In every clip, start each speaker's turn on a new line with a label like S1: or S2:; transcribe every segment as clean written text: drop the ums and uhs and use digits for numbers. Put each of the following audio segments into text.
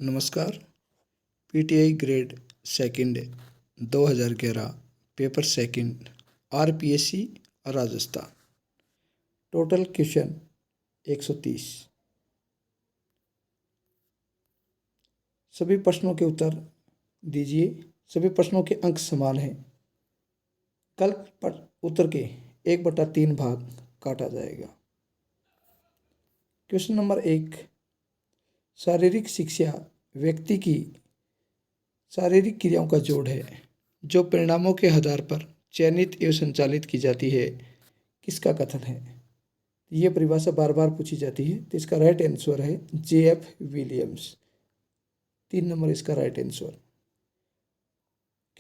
S1: नमस्कार। PTI grade second 2011 paper second RPSC Rajasthan. Total question 130। सभी प्रश्नों के उत्तर दीजिए। सभी प्रश्नों के अंक समान हैं। कल पर उत्तर के 1/3 भाग काटा जाएगा। Question number 1। शारीरिक शिक्षा व्यक्ति की शारीरिक क्रियाओं का जोड़ है जो परिणामों के आधार पर चयनित एवं संचालित की जाती है। किसका कथन है? ये परिभाषा बार बार पूछी जाती है, तो इसका राइट आंसर है JF विलियम्स। 3 नंबर इसका राइट आंसर।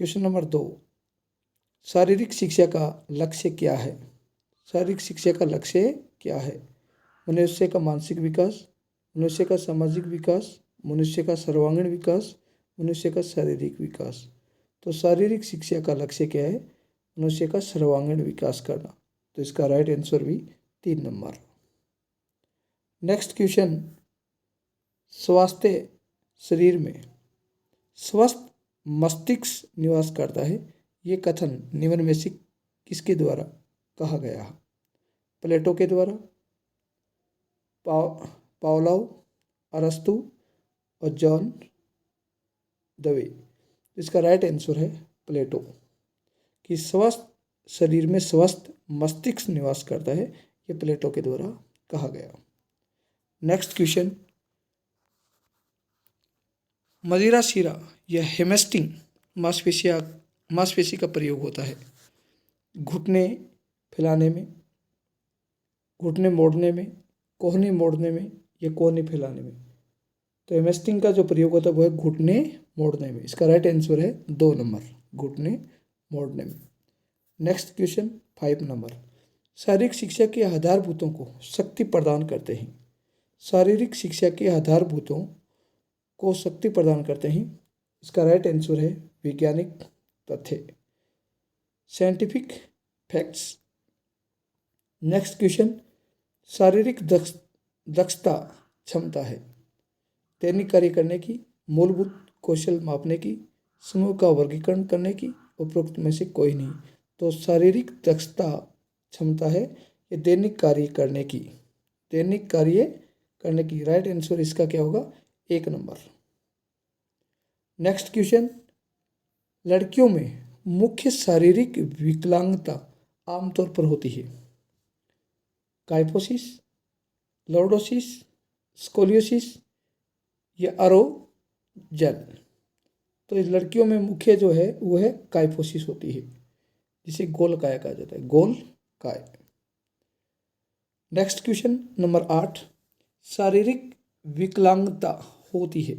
S1: Question number 2। शारीरिक शिक्षा का लक्ष्य क्या है? शारीरिक शिक्षा का लक्ष्य क्या है? मनुष्य का मानसिक विकास, मनुष्य का सामाजिक विकास, मनुष्य का सर्वांगीण विकास, मनुष्य का शारीरिक विकास। तो शारीरिक शिक्षा का लक्ष्य क्या है? मनुष्य का सर्वांगीण विकास करना। तो इसका राइट आंसर भी 3 नंबर। Next question. स्वास्थ्य शरीर में स्वस्थ मस्तिष्क निवास करता है। ये कथन निम्न में से किसके द्वारा कहा गया है? प्लेटो के द्वारा, पावलोव, अरस्तु और जॉन दवे। इसका राइट आंसर है प्लेटो। कि स्वस्थ शरीर में स्वस्थ मस्तिष्क निवास करता है, ये प्लेटो के द्वारा कहा गया। Next question. मदिरा शिरा या हेमस्टिंग मांसपेशी का प्रयोग होता है घुटने फैलाने में, घुटने मोड़ने में, कोहनी मोड़ने में या कोहनी फैलाने में। तो हेमस्टिंग का जो प्रयोग होता है वो है घुटने मोड़ने में। इसका राइट आंसर है 2 नंबर, घुटने मोड़ने में। Next question 5 number. शारीरिक शिक्षा के आधारभूतों को शक्ति प्रदान करते हैं। शारीरिक शिक्षा के आधारभूतों को शक्ति प्रदान करते हैं। इसका राइट आंसर है वैज्ञानिक तथ्य, साइंटिफिक फैक्ट्स। Next question. शारीरिक दक्षता क्षमता है दैनिक कार्य करने की, मूलभूत कौशल मापने की, समूह का वर्गीकरण करने की, उपरोक्त में से कोई नहीं। तो शारीरिक दक्षता क्षमता है ये दैनिक कार्य करने की, दैनिक कार्य करने की। राइट आंसर इसका क्या होगा? 1 नंबर। Next question. लड़कियों में मुख्य शारीरिक विकलांगता आमतौर पर होती है काइफोसिस, लॉर्डोसिस, स्कोलियोसिस या अरोजल। तो इस लड़कियों में मुख्य जो है वो है काइफोसिस होती है, जिसे गोल काय कहा जाता है, गोल काय। Next question number 8। शारीरिक विकलांगता होती है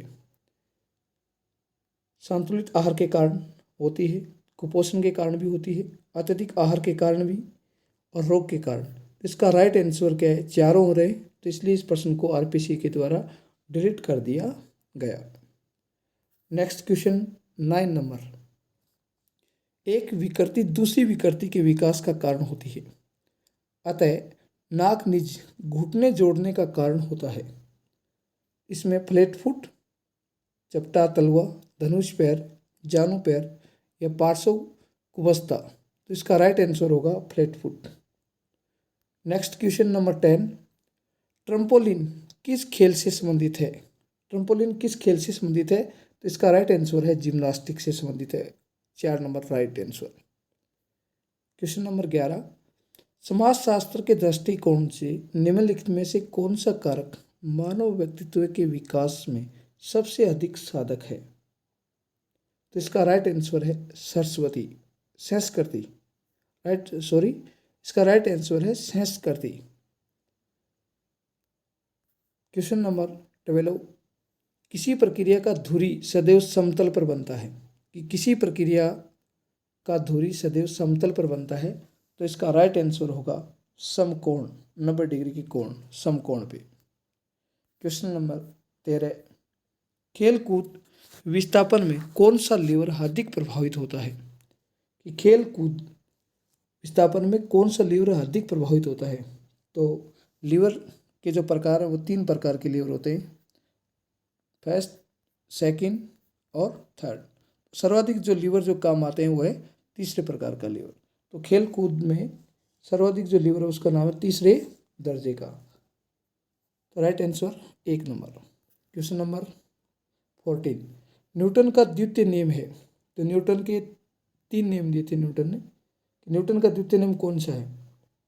S1: संतुलित आहार के कारण होती है, कुपोषण के कारण भी होती है, अत्यधिक आहार के कारण भी, और रोग के कारण। इसका राइट आंसर क्या है? चारों हो रहे, तो इसलिए इस प्रश्न को आरपीसी के द्वारा डिलीट कर दिया गया। Next question 9 number. एक विकृति दूसरी विकृति के विकास का कारण होती है, अतः नाक निज घुटने जोड़ने का कारण होता है। इसमें फ्लैट फुट, चपटा तलवा, धनुष पैर, जानू पैर या पार्श्व कुबस्ता। तो इसका राइट आंसर होगा flat foot. Next question number 10। Trampoline किस खेल से संबंधित है? ट्रम्पोलिन किस खेल से संबंधित है? तो इसका राइट आंसर है जिम्नास्टिक से संबंधित है। 4 number right answer. Question number 11। समाजशास्त्र के दृष्टिकोण से निम्नलिखित में से कौन सा कारक मानव व्यक्तित्व के विकास में सबसे अधिक साधक है? तो इसका राइट आंसर है संस्कृति। इसका राइट आंसर है संस्कृति। Question number 12। किसी प्रक्रिया का धुरी सदैव समतल पर बनता है। कि किसी प्रक्रिया का धुरी सदैव समतल पर बनता है, तो इसका राइट आंसर होगा समकोण, 90 डिग्री की कोण, समकोण पे। Question number 13। खेलकूद विस्थापन में कौन सा लीवर अधिक प्रभावित होता है? कि खेलकूद विस्थापन में कौन सा लीवर अधिक प्रभावित होता है? तो लीवर के जो प्रकार है वो 3 प्रकार के लीवर होते हैं। फर्स्ट सेकंड और थर्ड। सर्वाधिक जो लीवर जो काम आते हैं वो है तीसरे प्रकार का लीवर। तो खेल कूद में सर्वाधिक जो लीवर है उसका नाम है तीसरे दर्जे का। तो right answer 1 number. Question number 14, Newton का द्वितीय नियम है। तो न्यूटन के 3 नियम दिए थे न्यूटन ने। न्यूटन का द्वितीय नियम कौन सा है?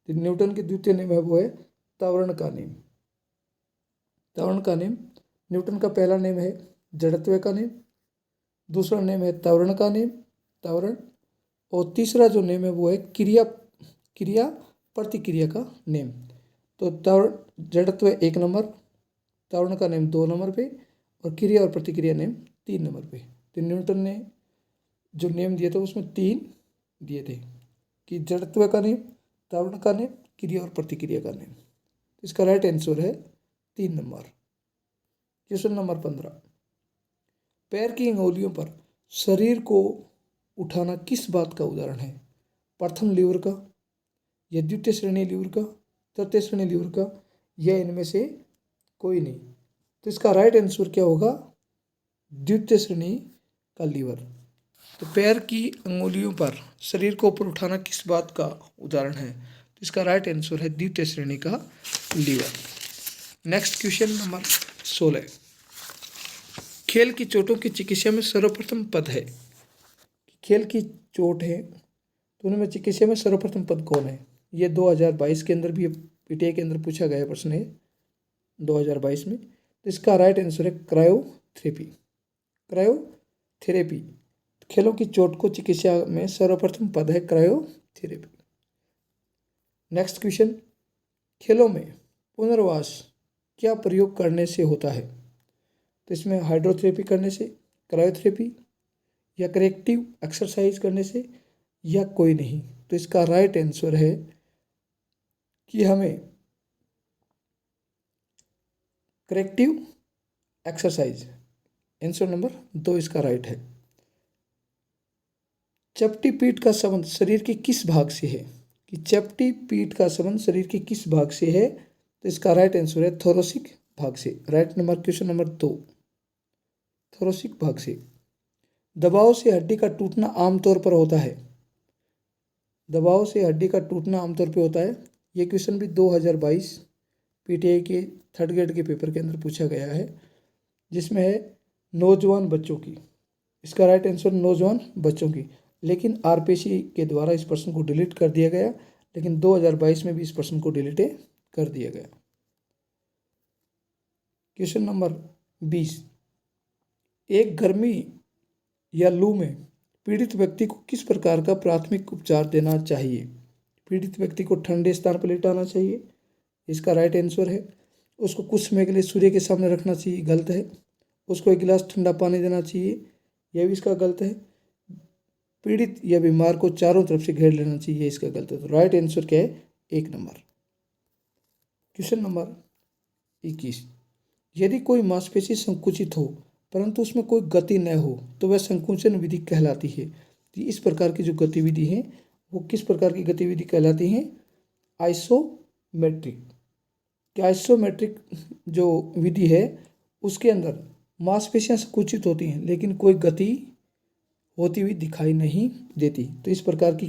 S1: तो न्यूटन के द्वितीय नियम है वो है त्वरण का नियम। त्वरण का नियम। न्यूटन का पहला नियम है जड़त्व का नियम, दूसरा नियम है त्वरण का नियम, त्वरण, और तीसरा जो नियम है वो है क्रिया प्रतिक्रिया का नियम। तो त्वरण जड़त्व 1 नंबर, त्वरण का नियम 2 नंबर पे, और क्रिया और प्रतिक्रिया नियम 3 नंबर पे। तो न्यूटन ने जो नियम दिए थे उसमें 3 दिए थे कि जड़त्व का नियम, त्वरण का नियम, क्रिया और प्रतिक्रिया का नियम। इसका राइट आंसर है 3 नंबर। क्वेश्चन नंबर 15, पैर की अंगुलियों पर शरीर को उठाना किस बात का उदाहरण है? प्रथम लीवर का, या द्वितीय श्रेणी लीवर का, तृतीय श्रेणी लीवर का, या इनमें से कोई नहीं। तो इसका राइट आंसर क्या होगा? द्वितीय श्रेणी का लीवर। तो पैर की अंगुलियों पर शरीर को ऊपर उठाना किस बात का उदाहरण है? तो इसका राइट आंसर है द्वितीय श्रेणी का लीवर। नेक्स्ट क्वेश्चन नंबर 16, खेल की चोटों की चिकित्सा में सर्वप्रथम पद है। खेल की चोट है तो उनमें चिकित्सा में सर्वप्रथम पद कौन है? ये 2022 के अंदर भी पीटीआई के अंदर पूछा गया प्रश्न है 2022 में। तो इसका राइट आंसर है क्रायोथेरेपी। क्रायोथेरेपी खेलों की चोट को चिकित्सा में सर्वप्रथम पद है क्रायोथेरेपी। नेक्स्ट क्वेश्चन, खेलों में पुनर्वास क्या प्रयोग करने से होता है? तो इसमें हाइड्रोथेरेपी करने से, क्रायोथेरेपी, या करेक्टिव एक्सरसाइज करने से, या कोई नहीं। तो इसका राइट आंसर है कि हमें करेक्टिव एक्सरसाइज, आंसर नंबर 2 इसका राइट है। चपटी पीठ का संबंध शरीर के किस भाग से है? कि चपटी पीठ का संबंध शरीर के किस भाग से है? तो इसका राइट आंसर है थोरेसिक भाग से। Right number, question number 2, thoracic भाग से। दबाव से हड्डी का टूटना आमतौर पर होता है। दबाव से हड्डी का टूटना आमतौर पर होता है। ये क्वेश्चन भी 2022 पीटीआई के 3rd ग्रेड के पेपर के अंदर पूछा गया है, जिसमें है नौजवान बच्चों की। इसका राइट आंसर नौजवान बच्चों की। लेकिन आरपीसी के द्वारा इस प्रश्न को डिलीट कर दिया गया, लेकिन 2022 में भी इस प्रश्न को डिलीट कर दिया गया। क्वेश्चन नंबर 20, एक गर्मी या लू में पीड़ित व्यक्ति को किस प्रकार का प्राथमिक उपचार देना चाहिए? पीड़ित व्यक्ति को ठंडे स्थान पर लिटाना चाहिए, इसका राइट आंसर है। उसको कुछ समय के लिए सूर्य के सामने रखना चाहिए, गलत है। उसको 1 गिलास ठंडा पानी देना चाहिए, यह भी इसका गलत है। पीड़ित या बीमार को चारों तरफ से घेर लेना चाहिए, इसका गलत है। तो राइट आंसर क्या है? 1 नंबर। क्वेश्चन नंबर 21, यदि कोई मांसपेशी संकुचित हो परंतु उसमें कोई गति न हो तो वह संकुचन विधि कहलाती है। तो इस प्रकार की जो गतिविधि है वो किस प्रकार की गतिविधि कहलाती है? आइसोमेट्रिक। क्या आइसोमेट्रिक जो विधि है उसके अंदर मांसपेशियां संकुचित होती हैं लेकिन कोई गति होती हुई दिखाई नहीं देती। तो इस प्रकार की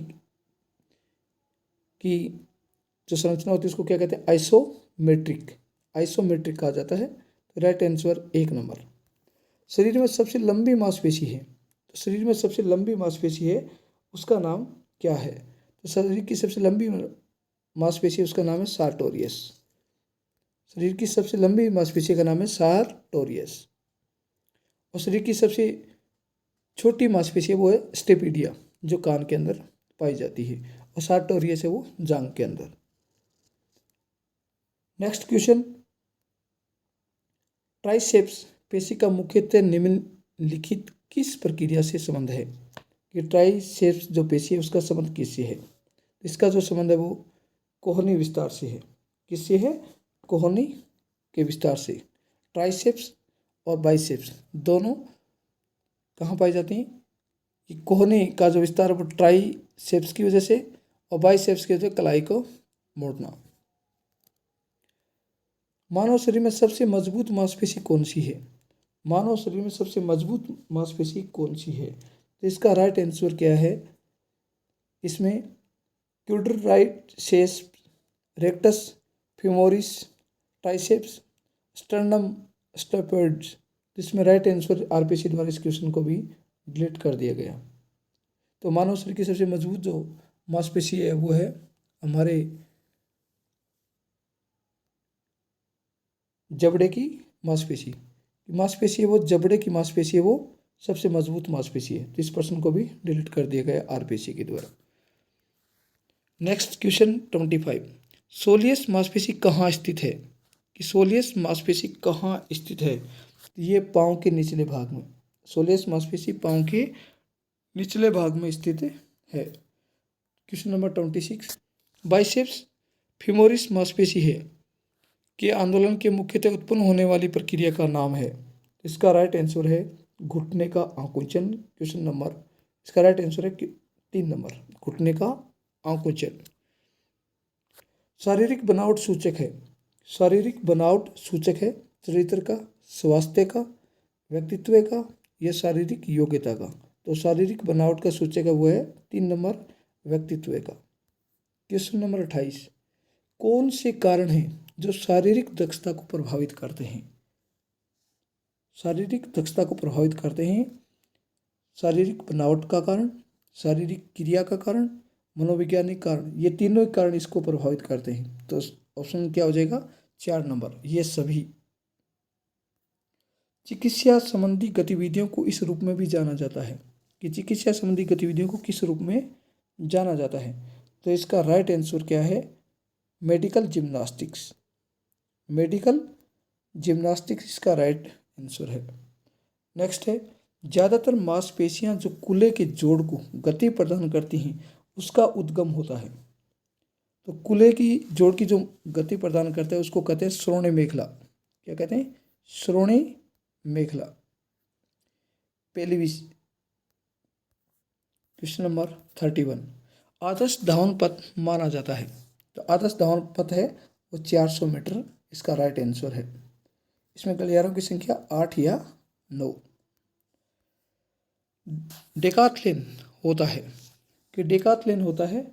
S1: जो संरचना होती है उसको क्या कहते हैं? आइसोमेट्रिक। आइसोमेट्रिक कहा जाता है। तो राइट आंसर 1 नंबर। शरीर में सबसे लंबी मांसपेशी है, तो शरीर में सबसे लंबी मांसपेशी है उसका नाम क्या है? तो शरीर की सबसे लंबी मांसपेशी उसका नाम है सार्टोरियस। शरीर की सबसे लंबी मांसपेशी का नाम है सार्टोरियस। और शरीर की सबसे छोटी मांसपेशी है वो है स्टेपिडिया, जो कान के अंदर पाई जाती है, और सार्टोरियस है वो जांघ के अंदर। नेक्स्ट क्वेश्चन, ट्राइसेप्स पेशी का मुख्यतः निम्नलिखित किस प्रक्रिया से संबंध है? कि ट्राइसेप्स जो पेशी है उसका संबंध किससे है? इसका जो संबंध है वो कोहनी विस्तार से है। किससे है? कोहनी के विस्तार से। ट्राइसेप्स और बाइसेप्स दोनों कहाँ पाई जाती हैं? कि कोहनी का जो विस्तार है वो ट्राइसेप्स की वजह से, और बाइसेप्स की वजह से कलाई को मोड़ना। मानव शरीर में सबसे मजबूत मांसपेशी कौन सी है? मानव शरीर में सबसे मजबूत मांसपेशी कौन सी है? तो इसका राइट आंसर क्या है? इसमें क्वाड्राइसेप्स, रेक्टस, फेमोरिस, ट्राइसेप्स, स्टर्नम, स्टेपॉइड्स। इसमें राइट आंसर आरपीसी द्वारा इस क्वेश्चन को भी डिलीट कर दिया गया। तो मानव शरीर की सबसे मजबूत जो मांसपेशी है वो है हमारे जबड़े की मांसपेशी। मांसपेशी है वो जबड़े की मांसपेशी है, वो सबसे मजबूत मांसपेशी है। तो इस प्रश्न को भी डिलीट कर दिया गया आरपीसी के द्वारा। नेक्स्ट क्वेश्चन 25, सोलियस मांसपेशी कहाँ स्थित है? कि सोलियस मांसपेशी कहाँ स्थित है? ये पाँव के निचले भाग में। सोलियस मांसपेशी पाँव के निचले भाग में स्थित है। क्वेश्चन नंबर 26, बाइसेप्स फीमोरिस मांसपेशी है के आंदोलन के मुख्यतः उत्पन्न होने वाली प्रक्रिया का नाम है। इसका राइट आंसर है घुटने का आकुंचन। क्वेश्चन नंबर, इसका राइट आंसर है 3 नंबर, घुटने का आकुंचन। शारीरिक बनावट सूचक है। शारीरिक बनावट सूचक है चरित्र का, स्वास्थ्य का, व्यक्तित्व का या शारीरिक योग्यता का। तो शारीरिक बनावट का सूचक है वो है 3 नंबर, व्यक्तित्व का। क्वेश्चन नंबर 28, कौन से कारण हैं जो शारीरिक दक्षता को प्रभावित करते हैं? शारीरिक दक्षता को प्रभावित करते हैं शारीरिक बनावट का कारण, शारीरिक क्रिया का कारण, मनोवैज्ञानिक कारण। ये तीनों कारण इसको प्रभावित करते हैं। तो ऑप्शन क्या हो जाएगा? 4 नंबर, ये सभी। चिकित्सा संबंधी गतिविधियों को इस रूप में भी जाना जाता है कि चिकित्सा संबंधी गतिविधियों को किस रूप में जाना जाता है? तो इसका राइट आंसर क्या है? Medical gymnastics. मेडिकल जिम्नास्टिक्स इसका राइट आंसर है। नेक्स्ट है, ज़्यादातर मांसपेशियां जो कूल्हे के जोड़ को गति प्रदान करती हैं उसका उद्गम होता है। तो कूल्हे की जोड़ की जो गति प्रदान करता है उसको कहते हैं श्रोणि मेखला। क्या कहते हैं? श्रोणि मेखला, पेल्विस। क्वेश्चन नंबर 31, आदर्श धावन पथ माना जाता है। तो आदर्श धावन पथ है वो 400 मीटर, इसका राइट आंसर है। इसमें गलियारों की संख्या 8 या 9। डेकाथलिन होता है कि डेकाथलिन होता है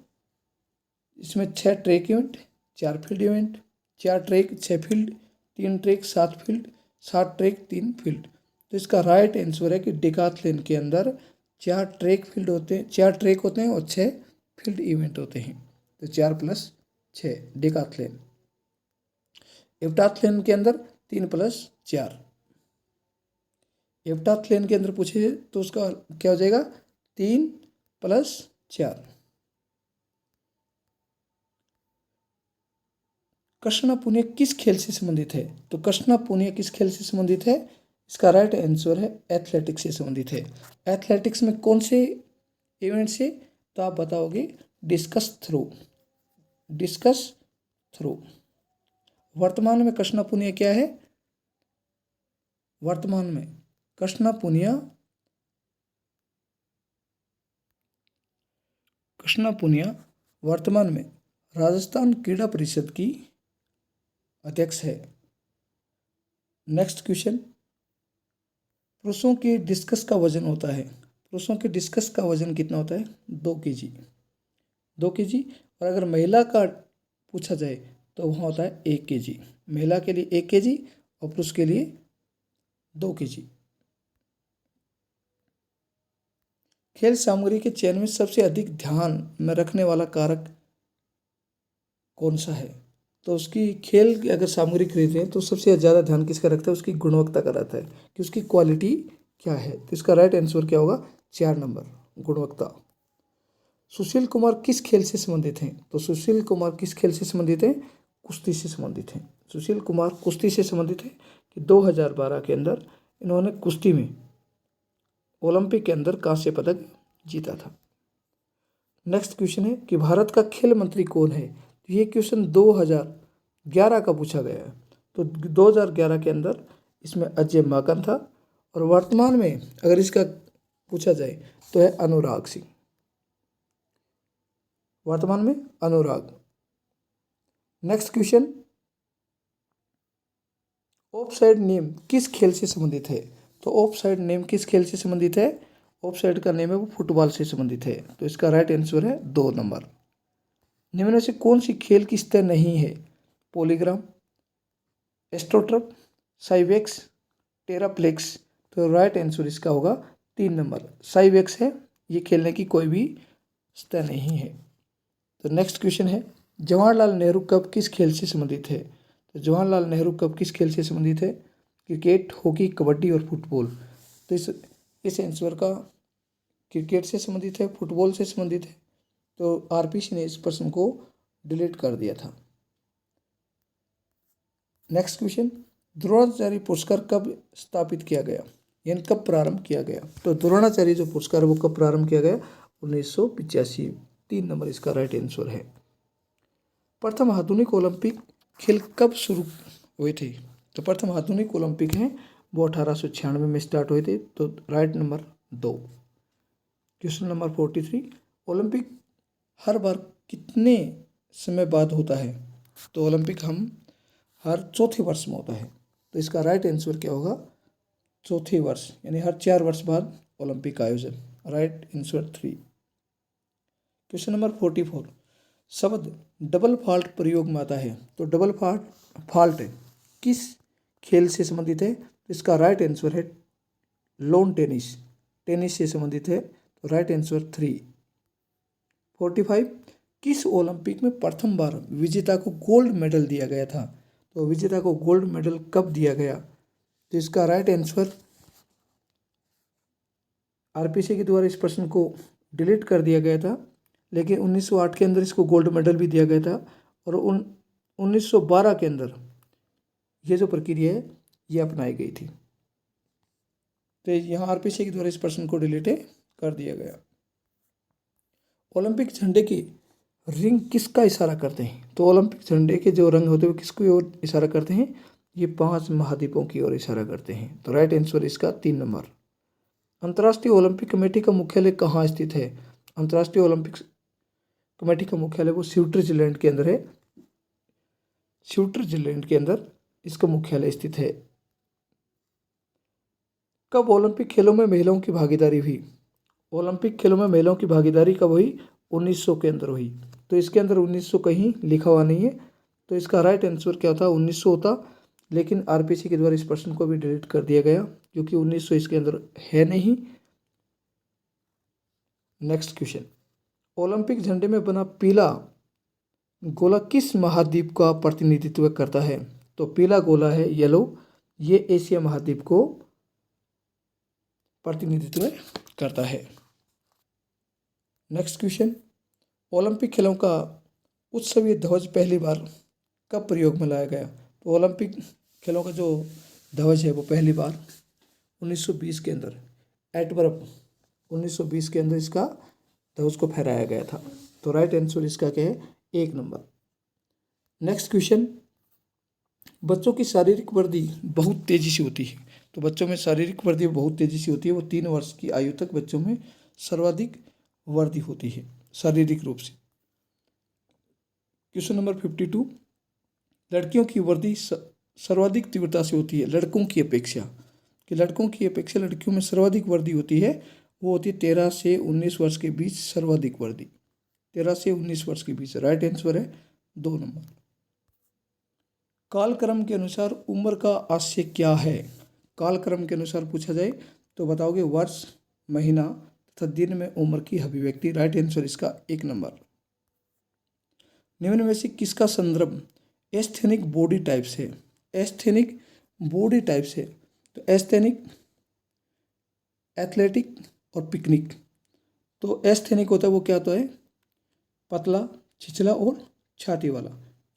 S1: इसमें 6 track event, 4 field event, 4 track 6 field, 3 track 7 field, 7 track 3 field. तो इसका राइट आंसर है कि डेकाथलिन के अंदर 4 ट्रैक फील्ड होते हैं, 4 ट्रैक होते हैं और 6 फील्ड इवेंट होते हैं। तो 4 + 6 डेकाथलिन। हेप्टाथलिन के अंदर 3 + 4। हेप्टाथलिन के अंदर पूछे तो उसका क्या हो जाएगा? 3 + 4। कृष्णा पुनिया किस खेल से संबंधित है? तो कृष्णा पुनिया किस खेल से संबंधित है? इसका राइट आंसर है एथलेटिक्स से संबंधित है। एथलेटिक्स में कौन से इवेंट से? तो आप बताओगे डिस्कस थ्रो। Discus throw. वर्तमान में कृष्णा पुनिया क्या है? वर्तमान में कृष्णा पुनिया वर्तमान में राजस्थान क्रीड़ा परिषद की अध्यक्ष है। नेक्स्ट क्वेश्चन, पुरुषों के डिस्कस का वजन होता है। पुरुषों के डिस्कस का वजन कितना होता है? 2 kg। 2 kg। और अगर महिला का पूछा जाए तो वहाँ होता है 1 kg। महिला के लिए 1 kg और पुरुष के लिए 2 kg। खेल सामग्री के चयन में सबसे अधिक ध्यान में रखने वाला कारक कौन सा है? तो उसकी खेल अगर सामग्री खरीद रहे हैं तो सबसे ज़्यादा ध्यान किसका रखता है? उसकी गुणवत्ता का रहता है कि उसकी क्वालिटी क्या है। तो इसका राइट आंसर क्या होगा? 4 नंबर, गुणवत्ता। सुशील कुमार किस खेल से संबंधित हैं? तो सुशील कुमार किस खेल से संबंधित हैं? कुश्ती से संबंधित हैं। सुशील कुमार कुश्ती से संबंधित है कि 2012 के अंदर इन्होंने कुश्ती में ओलंपिक के अंदर कांस्य पदक जीता था। नेक्स्ट क्वेश्चन है कि भारत का खेल मंत्री कौन है? तो ये क्वेश्चन 2011 का पूछा गया है। तो 2011 के अंदर इसमें अजय माकन था और वर्तमान में अगर इसका पूछा जाए तो है अनुराग सिंह। वर्तमान में अनुराग। नेक्स्ट क्वेश्चन, ऑफसाइड नियम किस खेल से संबंधित है? तो ऑफ साइड नेम किस खेल से संबंधित है? ऑफ साइड का नेम है वो फुटबॉल से संबंधित है, तो इसका राइट आंसर है 2 नंबर। निम्न में से कौन सी खेल की सतह नहीं है? पॉलीग्राम, एस्ट्रोटर्फ, साइवेक्स, टेराप्लेक्स। तो राइट आंसर इसका होगा 3 नंबर, साइवेक्स है, ये खेलने की कोई भी सतह नहीं है। तो नेक्स्ट क्वेश्चन है, जवाहरलाल नेहरू कप किस खेल से संबंधित है? तो जवाहरलाल नेहरू कप किस खेल से संबंधित है? क्रिकेट, हॉकी, कबड्डी और फुटबॉल। तो इस आंसर का क्रिकेट से संबंधित है, फुटबॉल से संबंधित है। तो आरपीसी ने इस प्रश्न को डिलीट कर दिया था। नेक्स्ट क्वेश्चन, द्रोणाचार्य पुरस्कार कब स्थापित किया गया, यानी कब प्रारंभ किया गया? तो द्रोणाचार्य जो पुरस्कार है वो कब प्रारंभ किया गया? 1985। 3 नंबर इसका राइट आंसर है। प्रथम आधुनिक ओलंपिक खेल कब शुरू हुए थे? तो प्रथम आधुनिक ओलंपिक हैं वो 1896 में स्टार्ट हुए थे, तो right number 2। Question number 43, Olympic हर बार कितने समय बाद होता है? तो ओलंपिक हम हर चौथे वर्ष में होता है, तो इसका राइट आंसर क्या होगा? चौथे वर्ष, यानी हर 4 वर्ष बाद ओलंपिक का आयोजन। Right answer 3। क्वेश्चन नंबर 44, शब्द डबल फॉल्ट प्रयोग में आता है, तो डबल फॉल्ट किस खेल से संबंधित है? तो इसका राइट आंसर है लॉन टेनिस, टेनिस से संबंधित है, तो राइट आंसर 3। 45, किस ओलंपिक में प्रथम बार विजेता को गोल्ड मेडल दिया गया था? तो विजेता को गोल्ड मेडल कब दिया गया? तो इसका राइट आंसर, आरपीसी के द्वारा इस प्रश्न को डिलीट कर दिया गया था, लेकिन 1908 के अंदर इसको गोल्ड मेडल भी दिया गया था, और 1912 के अंदर ये जो प्रक्रिया है ये अपनाई गई थी। तो यहाँ आरपीसी के द्वारा इस प्रश्न को डिलीट कर दिया गया। ओलंपिक झंडे की रिंग किसका इशारा करते हैं? तो ओलंपिक झंडे के जो रंग होते हैं वो किसकी ओर इशारा करते हैं? ये 5 महाद्वीपों की ओर इशारा करते हैं, तो राइट आंसर इसका 3 नंबर। अंतर्राष्ट्रीय ओलंपिक कमेटी का मुख्यालय कहाँ स्थित है? अंतर्राष्ट्रीय ओलंपिक कमेटी का मुख्यालय वो स्विट्जरलैंड के अंदर है, स्विट्जरलैंड के अंदर इसका मुख्यालय स्थित है। कब ओलंपिक खेलों में महिलाओं की भागीदारी हुई? ओलंपिक खेलों में महिलाओं की भागीदारी कब हुई? 1900 के अंदर हुई, तो इसके अंदर 1900 कहीं लिखा हुआ नहीं है, तो इसका राइट आंसर क्या होता? 1900 होता, लेकिन आरपीसी के द्वारा इस प्रश्न को भी डिलीट कर दिया गया क्योंकि 1900 इसके अंदर है नहीं। नेक्स्ट क्वेश्चन, ओलंपिक झंडे में बना पीला गोला किस महाद्वीप का प्रतिनिधित्व करता है? तो पीला गोला है येलो, ये एशिया महाद्वीप को प्रतिनिधित्व करता है। नेक्स्ट क्वेश्चन, ओलंपिक खेलों का उत्सवीय ध्वज पहली बार कब प्रयोग में लाया गया? तो ओलंपिक खेलों का जो ध्वज है वो पहली बार 1920 के अंदर एटवर्प 1920 के अंदर इसका ध्वज को फहराया गया था, तो राइट आंसर इसका क्या है? 1 नंबर। नेक्स्ट क्वेश्चन, बच्चों की शारीरिक वृद्धि बहुत तेजी से होती है, तो बच्चों में शारीरिक वृद्धि बहुत तेजी से होती है, वो 3 वर्ष की आयु तक बच्चों में सर्वाधिक वृद्धि होती है शारीरिक रूप से। क्वेश्चन नंबर 52, लड़कियों की वृद्धि सर्वाधिक तीव्रता से होती है लड़कों की अपेक्षा, कि लड़कों की अपेक्षा लड़कियों में सर्वाधिक वृद्धि होती है, वो होती है 13 से 19 वर्ष के बीच सर्वाधिक वृद्धि, 13 से 19 वर्ष के बीच। राइट आंसर है 2 नंबर। कालक्रम के अनुसार उम्र का आशय क्या है? कालक्रम के अनुसार पूछा जाए तो बताओगे वर्ष, महीना तथा दिन में उम्र की अभिव्यक्ति। राइट आंसर इसका 1 नंबर। निम्न में से किसका संदर्भ एस्थेनिक बॉडी टाइप्स है? एस्थेनिक बॉडी टाइप्स है, तो एस्थेनिक, एथलेटिक और पिकनिक। तो एस्थेनिक होता है वो क्या होता है? पतला, छिछला और छाती वाला,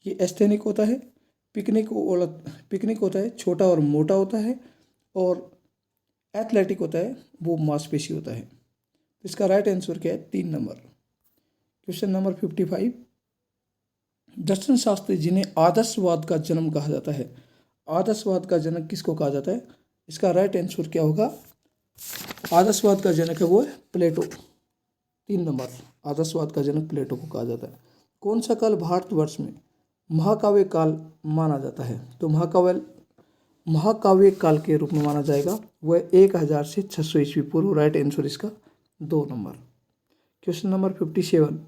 S1: ये एस्थेनिक होता है। पिकनिक होता है छोटा और मोटा होता है, और एथलेटिक होता है वो मांसपेशी होता है। तो इसका राइट आंसर क्या है? 3 नंबर। क्वेश्चन नंबर 55, दर्शन शास्त्री जिन्हें आदर्शवाद का जन्म कहा जाता है, आदर्शवाद का जनक किसको कहा जाता है? इसका राइट आंसर क्या होगा? आदर्शवाद का जनक है वो है प्लेटो। 3 नंबर, आदर्शवाद का जनक प्लेटो को कहा जाता है। कौन सा काल भारतवर्ष में महाकाव्य काल माना जाता है? तो महाकाव्य काल के रूप में माना जाएगा वह 1000 से 600 ईस्वी पूर्व। राइट आंसर इसका 2 नंबर। क्वेश्चन नंबर 57,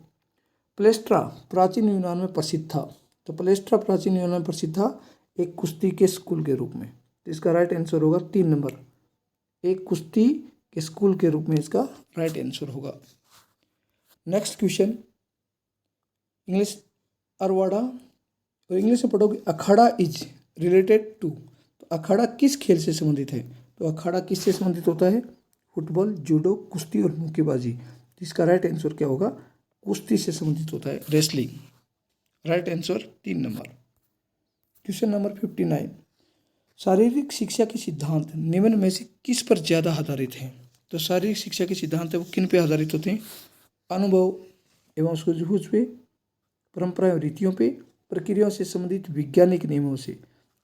S1: प्लेस्ट्रा प्राचीन यूनान में प्रसिद्ध था। तो प्लेस्ट्रा प्राचीन यूनान में प्रसिद्ध था एक कुश्ती के स्कूल के रूप में। तो इसका राइट आंसर होगा 3 नंबर, एक कुश्ती के स्कूल के रूप में इसका राइट आंसर होगा। नेक्स्ट क्वेश्चन, इंग्लिश अरवाड़ा और इंग्लिश में पढ़ोगे अखाड़ा इज रिलेटेड टू। तो अखाड़ा किस खेल से संबंधित है? तो अखाड़ा किससे संबंधित होता है? फुटबॉल, जूडो, कुश्ती और मुक्केबाजी। तो इसका राइट आंसर क्या होगा? कुश्ती से संबंधित होता है, wrestling. Right answer 3 number. Question number 59, शारीरिक शिक्षा के सिद्धांत निम्न में से किस पर ज़्यादा आधारित हैं? तो शारीरिक शिक्षा के सिद्धांत है वो किन पे आधारित होते हैं? अनुभव एवं सूझबूझ पे, परंपरा एवं रीतियों पे, प्रक्रियाओं से संबंधित वैज्ञानिक नियमों से।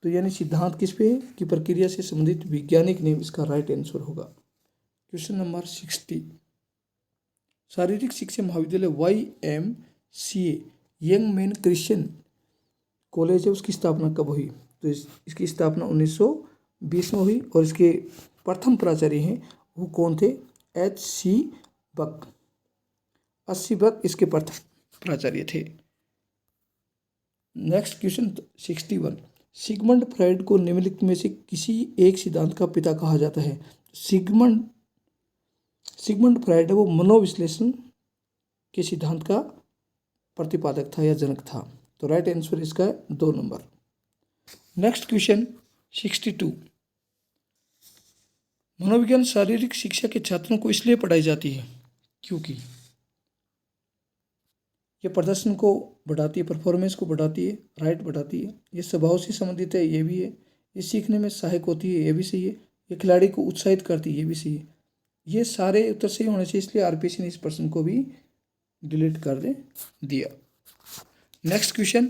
S1: तो यानी सिद्धांत किस पे है? कि प्रक्रिया से संबंधित वैज्ञानिक नियम इसका राइट आंसर होगा। क्वेश्चन नंबर 60, शारीरिक शिक्षा महाविद्यालय YMCA young man Christian college है, उसकी स्थापना कब हुई? तो इसकी स्थापना 1920 में हुई और इसके प्रथम प्राचार्य हैं वो कौन थे? HC बक। 80 बक इसके प्रथम प्राचार्य थे। नेक्स्ट क्वेश्चन 61, सिगमंड फ्राइड को निम्नलिखित में से किसी एक सिद्धांत का पिता कहा जाता है? सिगमंड फ्राइड वो मनोविश्लेषण के सिद्धांत का प्रतिपादक था या जनक था। तो राइट आंसर इसका 2 नंबर। नेक्स्ट क्वेश्चन 62, मनोविज्ञान शारीरिक शिक्षा के छात्रों को इसलिए पढ़ाई जाती है क्योंकि ये प्रदर्शन को बढ़ाती है, परफॉर्मेंस को बढ़ाती है, राइट बढ़ाती है, ये स्वभाव से संबंधित है, ये भी है, ये सीखने में सहायक होती है, ये भी सही है, ये खिलाड़ी को उत्साहित करती है, ये भी सही है। ये सारे उत्तर सही होने से इसलिए आरपीसी ने इस प्रश्न को भी डिलीट कर दिया। नेक्स्ट क्वेश्चन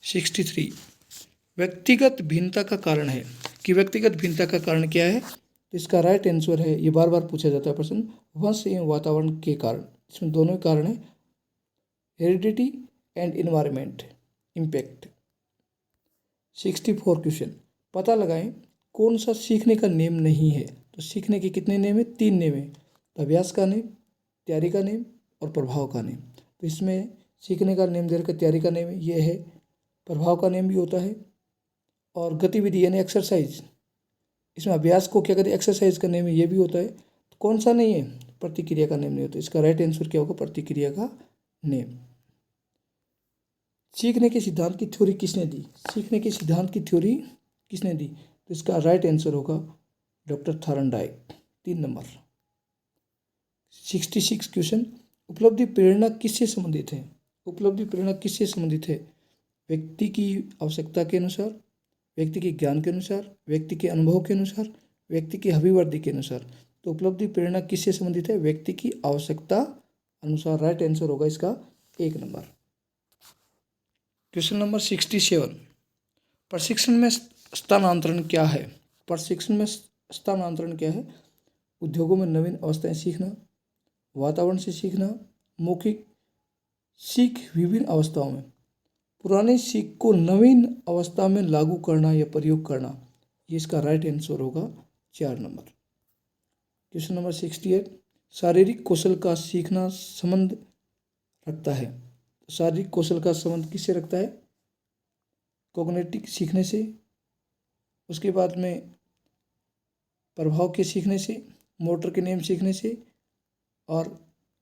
S1: 63, व्यक्तिगत भिन्नता का कारण है कि व्यक्तिगत भिन्नता का कारण क्या है? तो इसका राइट आंसर है, ये बार बार पूछा जाता है प्रश्न, वंश एवं वातावरण के कारण। इसमें दोनों कारण है, heredity and environment impact. 64 question, पता लगाएं कौन सा सीखने का नियम नहीं है? तो सीखने के कितने नियम है? 3 नियम है, अभ्यास का नियम, तैयारी का नियम और प्रभाव का नियम। तो इसमें सीखने का नियम दे रखा, तैयारी का नियम ये है, प्रभाव का नियम भी होता है और गतिविधि यानी एक्सरसाइज, इसमें अभ्यास को क्या कहते हैं? एक्सरसाइज का नियम ये भी होता है। तो कौन सा नहीं है? प्रतिक्रिया का नियम नहीं होता। इसका राइट आंसर क्या होगा? प्रतिक्रिया का नियम। सीखने के सिद्धांत की थ्योरी किसने दी? सीखने के सिद्धांत की थ्योरी किसने दी? तो इसका राइट आंसर होगा डॉक्टर थॉर्नडाइक। 3 नंबर। 66 क्वेश्चन, उपलब्धि प्रेरणा किससे संबंधित है? उपलब्धि प्रेरणा किससे संबंधित है? व्यक्ति की आवश्यकता के अनुसार, व्यक्ति के ज्ञान के अनुसार, व्यक्ति के अनुभव के अनुसार, व्यक्ति की अभिवृद्धि के अनुसार। तो उपलब्धि प्रेरणा किससे संबंधित है? व्यक्ति की आवश्यकता अनुसार। राइट आंसर होगा इसका 1 नंबर। क्वेश्चन नंबर 67, प्रशिक्षण में स्थानांतरण क्या है? प्रशिक्षण में स्थानांतरण क्या है? उद्योगों में नवीन अवस्थाएं सीखना, वातावरण से सीखना, मौखिक सीख विभिन्न अवस्थाओं में, पुरानी सीख को नवीन अवस्था में लागू करना या प्रयोग करना। ये इसका राइट आंसर होगा 4 नंबर। क्वेश्चन नंबर 68, शारीरिक कौशल का सीखना संबंध रखता है। शारीरिक कौशल का संबंध किससे रखता है? कॉग्निटिव सीखने से, उसके बाद में प्रभाव के सीखने से, मोटर के नियम सीखने से और